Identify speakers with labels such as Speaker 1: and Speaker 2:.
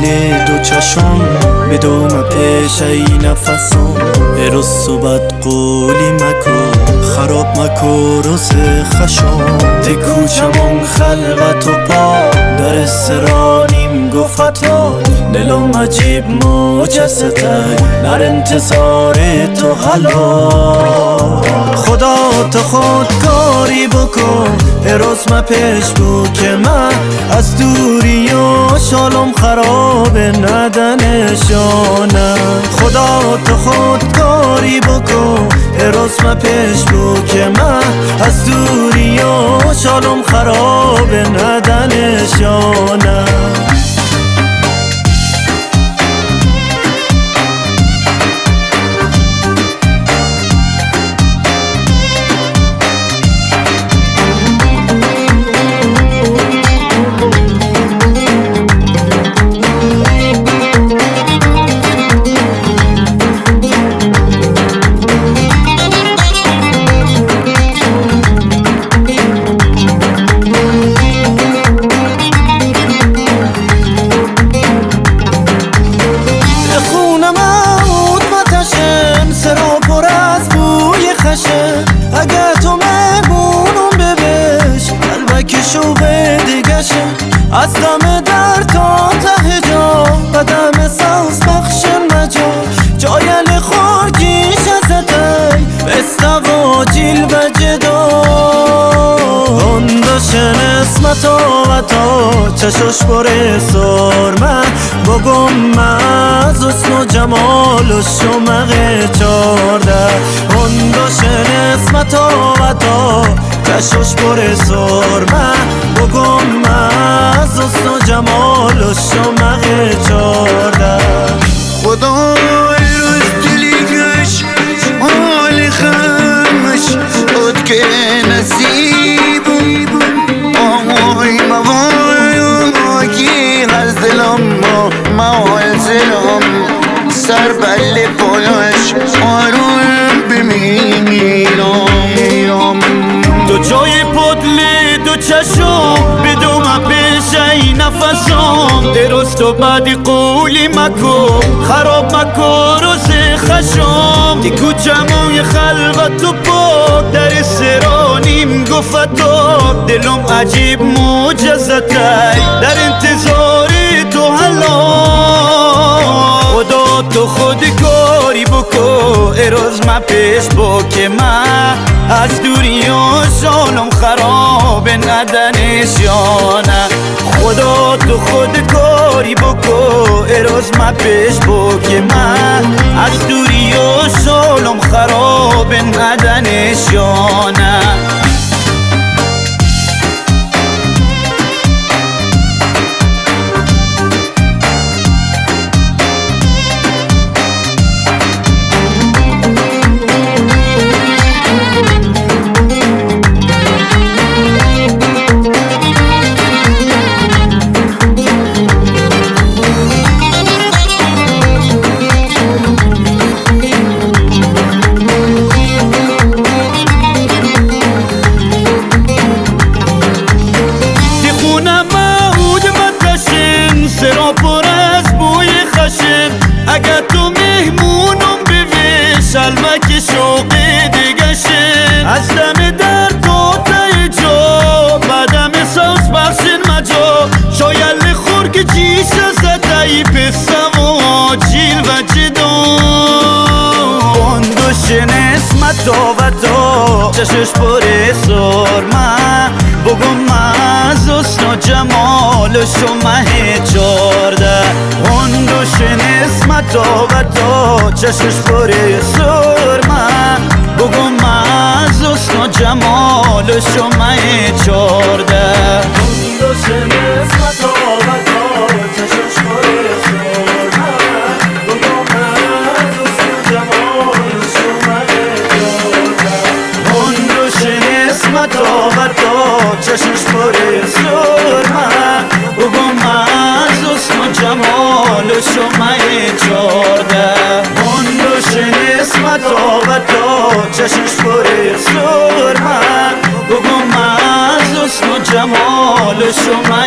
Speaker 1: دو چشم به دوم پیش ای نفسم روز و بد قولی مکو خراب مکو روز خشم تی کوچمون خلقت و پا در سرانیم گفتو دلم عجیب موجسته در انتظار تو حالا خدا تو خودکاری بکن روز ما پیش بو که من از دوری و شالم خراب ندنشانه خدا تو خودکاری بکن روز ما پیش بو که من از دوری و شالم خراب ندنشانه اگه تو مهمونم ببش قلبکشو به دیگشه از دم در تا ته جا قدم سوز بخش مجا جایل خورگیش ازتی بستا و جیل و جدا هنداشن اسمتا و تا چشش باره سرمه بگم مز حسن و جمال و شمقه چارده هنداشن اسمتا و تا چشش باره سرمه بگم مز حسن و جمال و شمقه چارده
Speaker 2: خدا روز دلیگش حال خمش خود که نصیبم آهای موایی از دلم موازلم سر بله پلش آروم بمیرم
Speaker 1: دو جای پدلی دو چشم به دوم پیش ای نفسم درست و بعدی قولی مکو خراب مکو روز خشم دی کوچموی خلقت و پاک در سرانیم گفتو دلم عجیب موجزتی در انتظار تو حالا خدا تو خود کاری بکو روز ما پیش با که من از دوری و شالم خراب ندنشانه خدا تو خود کاری بکو روز ما پیش با که من از دوری و شالم خراب ندنشانه اگه تو مهمونم بویش البک شوقی دیگشه از دم در تو تای جا بدم سوز بخشن مجا شایل خورگ جیش زدهی پسم و جیل و جدا بندوشن اسمتا و تا چشش باره سرمه بگم از حسن و جمال شمه چارده هندوشن اسمتا و تا چشش باره سرمه بگم از حسن و جمال شمه چارده هندوشن اسمتا و تا چشش باره سرمه بگم از حسن و جمال شمه چارده هندوشن اسمتا و تا چشش باره سرمه بگم از حسن و جمال شمه چارده هندوشن اسمتا و تا چشش باره سرمه بگم از حسن و جمال شمه